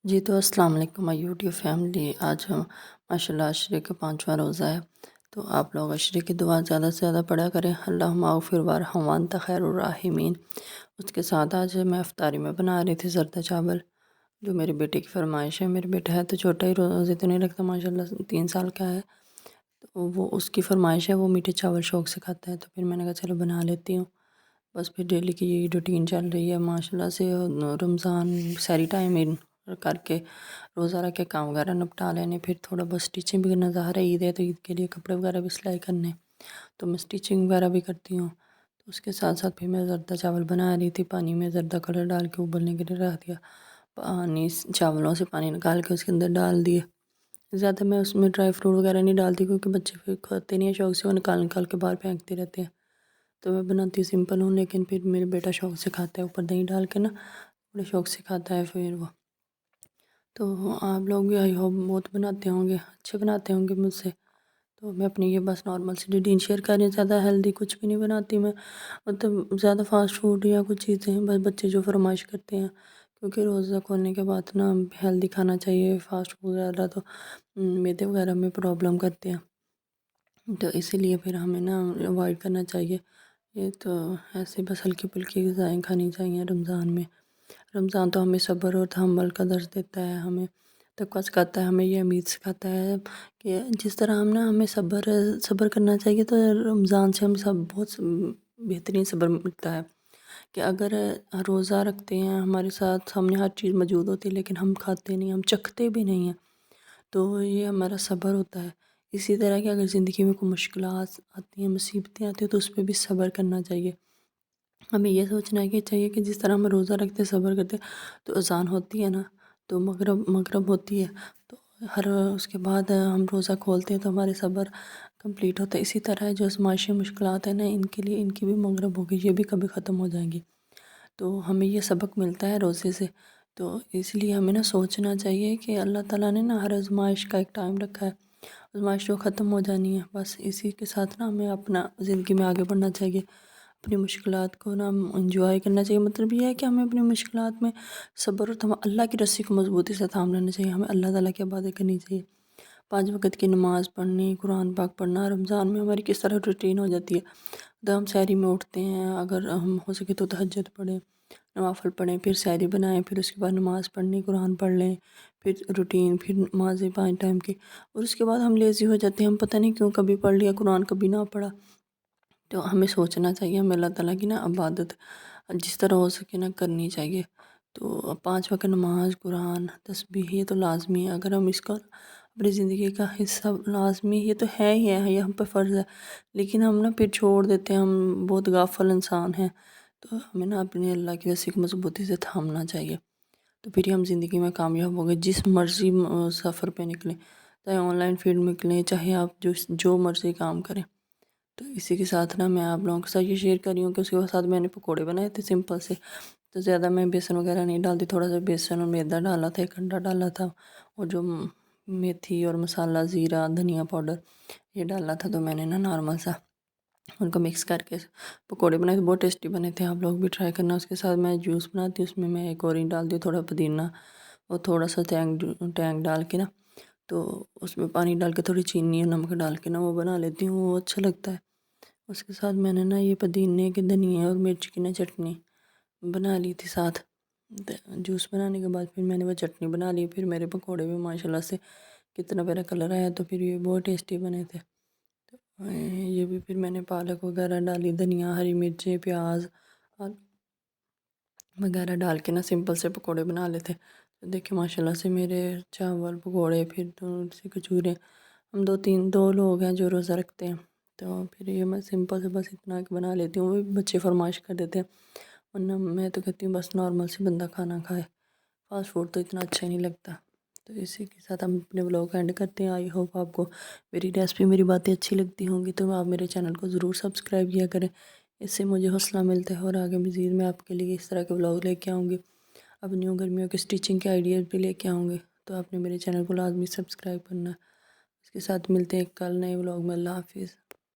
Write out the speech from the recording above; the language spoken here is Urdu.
جی تو السلام علیکم مائی یوٹیوب فیملی۔ آج ہم ماشاءاللہ عشرے کا 5واں روزہ ہے، تو آپ لوگ عشرے کی دعا زیادہ سے زیادہ پڑھا کریں۔ اللہم اغفر وارحم وانت خیر الراحمین۔ اس کے ساتھ آج میں افطاری میں بنا رہی تھی زردہ چاول، جو میرے بیٹے کی فرمائش ہے۔ میرے بیٹا ہے تو چھوٹا ہی، روزے تو نہیں رکھتا ماشاءاللہ، 3 سال کا ہے، تو وہ اس کی فرمائش ہے، وہ میٹھے چاول شوق سے کھاتا ہے، تو پھر میں نے کہا چلو بنا لیتی ہوں۔ بس پھر ڈیلی کی یہی روٹین چل رہی ہے ماشاءاللہ سے۔ رمضان سحری ٹائم کر کے روزہ رکھ کے کام وغیرہ نپٹا لینے، پھر تھوڑا بس اسٹیچنگ بھی کرنا، ظاہر ہے عید ہے تو عید کے لیے کپڑے وغیرہ بھی سلائی کرنے، تو میں اسٹیچنگ وغیرہ بھی کرتی ہوں۔ تو اس کے ساتھ ساتھ پھر میں زردہ چاول بنا رہی تھی، پانی میں زردہ کلر ڈال کے ابلنے کے لیے رکھ دیا، پانی چاولوں سے پانی نکال کے اس کے اندر ڈال دیے۔ زیادہ میں اس میں ڈرائی فروٹ وغیرہ نہیں ڈالتی، کیونکہ بچے پھر کھاتے نہیں ہیں شوق سے، وہ نکال نکال کے باہر پھینکتے رہتے ہیں، تو میں بناتی سمپل ہوں، لیکن پھر میرے بیٹا شوق سے کھاتا ہے، اوپر دہی ڈال کے نا بڑے شوق سے کھاتا ہے پھر وہ۔ تو آپ لوگ بھی آئی ہوپ بہت بناتے ہوں گے، اچھے بناتے ہوں گے مجھ سے، تو میں اپنی یہ بس نارمل سی روٹین شیئر کر رہی ہوں۔ زیادہ ہیلدی کچھ بھی نہیں بناتی میں، مطلب زیادہ فاسٹ فوڈ یا کچھ چیزیں، بس بچے جو فرمائش کرتے ہیں، کیونکہ روزہ کھولنے کے بعد نا ہیلدی کھانا چاہیے، فاسٹ فوڈ وغیرہ تو میدے وغیرہ میں پرابلم کرتے ہیں، تو اسی لیے پھر ہمیں نا اوائڈ کرنا چاہیے۔ یہ تو ایسے بس ہلکی پھلکی غذائیں کھانی چاہیے رمضان میں۔ رمضان تو ہمیں صبر اور تحمل کا درس دیتا ہے، ہمیں تقویٰ سکھاتا ہے، ہمیں یہ امید سکھاتا ہے کہ جس طرح ہمیں صبر کرنا چاہیے، تو رمضان سے ہمیں بہت بہترین صبر ملتا ہے، کہ اگر روزہ رکھتے ہیں، ہمارے ساتھ سامنے ہر چیز موجود ہوتی ہے، لیکن ہم کھاتے نہیں، ہم چکھتے بھی نہیں ہیں، تو یہ ہمارا صبر ہوتا ہے۔ اسی طرح کہ اگر زندگی میں کوئی مشکلات آتی ہیں، مصیبتیں آتی ہیں، تو اس پہ بھی صبر کرنا چاہیے۔ ہمیں یہ سوچنا ہے کہ چاہیے کہ جس طرح ہم روزہ رکھتے صبر کرتے، تو اذان ہوتی ہے نا، تو مغرب ہوتی ہے، تو اس کے بعد ہم روزہ کھولتے ہیں، تو ہمارے صبر کمپلیٹ ہوتا ہے۔ اسی طرح جو معاشی مشکلات ہیں نا، ان کے لیے ان کی بھی مغرب ہوگی، یہ بھی کبھی ختم ہو جائیں گی، تو ہمیں یہ سبق ملتا ہے روزے سے۔ تو اس لیے ہمیں نا سوچنا چاہیے کہ اللہ تعالیٰ نے نا ہر آزمائش کا ایک ٹائم رکھا ہے، آزمائش جو ختم ہو جانی ہے، بس اسی کے ساتھ نا ہمیں اپنا زندگی میں آگے بڑھنا چاہیے، اپنی مشکلات کو نا انجوائے کرنا چاہیے۔ مطلب یہ ہے کہ ہمیں اپنی مشکلات میں صبر اور اللہ کی رسی کو مضبوطی سے تھام لینا چاہیے، ہمیں اللہ تعالیٰ کی عبادت کرنی چاہیے، 5 وقت کی نماز پڑھنی، قرآن پاک پڑھنا۔ رمضان میں ہماری کس طرح روٹین ہو جاتی ہے، تو ہم سحری میں اٹھتے ہیں، اگر ہم ہو سکے تو تہجد پڑھیں، نوافل پڑھیں، پھر سحری بنائیں، پھر اس کے بعد نماز پڑھنی، قرآن پڑھ لیں، پھر روٹین، پھر نمازیں 5 ٹائم کی، اور اس کے بعد ہم لیزی ہو جاتے ہیں، ہم پتہ نہیں کیوں کبھی پڑھ لیا قرآن کبھی نہ پڑھا۔ تو ہمیں سوچنا چاہیے، ہمیں اللہ تعالیٰ کی نا عبادت جس طرح ہو سکے نا کرنی چاہیے۔ تو 5 وقت نماز، قرآن، تسبیح، یہ تو لازمی ہے، اگر ہم اس کا اپنی زندگی کا حصہ لازمی، یہ تو ہے ہی ہے، یہ ہم پہ فرض ہے، لیکن ہم نا پھر چھوڑ دیتے ہیں، ہم بہت غافل انسان ہیں، تو ہمیں نا اپنی اللہ کی رسی کو مضبوطی سے تھامنا چاہیے، تو پھر ہی ہم زندگی میں کامیاب ہو گئے۔ جس مرضی سفر پہ نکلیں، چاہے آن لائن فیلڈ میں نکلیں، چاہے آپ جو مرضی کام کریں۔ تو اسی کے ساتھ نا میں آپ لوگوں کے ساتھ یہ شیئر کر رہی ہوں کہ اس کے ساتھ میں نے پکوڑے بنائے تھے سمپل سے، تو زیادہ میں بیسن وغیرہ نہیں ڈالتی، تھوڑا سا بیسن اور میدا ڈالا تھا، 1 انڈا ڈالا تھا، اور جو میتھی اور مسالہ، زیرہ، دھنیا پاؤڈر یہ ڈالا تھا، تو میں نے نا نارمل سا ان کو مکس کر کے پکوڑے بنائے تھے، بہت ٹیسٹی بنے تھے، آپ لوگ بھی ٹرائی کرنا۔ اس کے ساتھ میں جوس بناتی ہوں، اس میں ایک اورنج ڈالتی ہوں، تھوڑا پودینہ اور تھوڑا سا ٹینگ ڈال کے نا، تو اس میں پانی ڈال کے تھوڑی چینی اور نمک ڈال کے نا وہ بنا لیتی ہوں، وہ اچھا لگتا ہے۔ اس کے ساتھ میں نے نا یہ پودینے کے، دھنیا اور مرچ کی نا چٹنی بنا لی تھی ساتھ، جوس بنانے کے بعد پھر میں نے وہ چٹنی بنا لی، پھر میرے پکوڑے بھی ماشاءاللہ سے کتنا میرا کلر آیا، تو پھر یہ بہت ٹیسٹی بنے تھے۔ تو یہ بھی پھر میں نے پالک وغیرہ ڈالی، دھنیا، ہری مرچیں، پیاز اور وغیرہ ڈال کے نا سمپل سے پکوڑے بنا لیتے۔ تو دیکھیں ماشاءاللہ سے میرے چاول، پکوڑے، پھر سے کچورے، ہم دو لوگ ہیں جو روزہ رکھتے ہیں، تو پھر یہ میں سمپل سے بس اتنا بنا لیتی ہوں، وہ بھی بچے فرمائش کر دیتے ہیں، ورنہ میں تو کہتی ہوں بس نارمل سے بندہ کھانا کھائے، فاسٹ فوڈ تو اتنا اچھا ہی نہیں لگتا۔ تو اسی کے ساتھ ہم اپنے بلاگ اینڈ کرتے ہیں۔ آئی ہوپ آپ کو میری ریسپی، میری باتیں اچھی لگتی ہوں گی، تو آپ میرے چینل کو ضرور سبسکرائب کیا کریں، اس سے مجھے حوصلہ ملتا ہے، اور آگے مزید میں آپ کے لیے اس طرح کے بلاگ لے کے آؤں گی، اب نیو گرمیوں کے اسٹیچنگ کے آئیڈیاز بھی لے کے آؤں گی، تو آپ نے میرے چینل کو لازمی سبسکرائب کرنا ہے۔ اس کے ساتھ ملتے ہیں کل نئے بلاگ میں، اللہ حافظ۔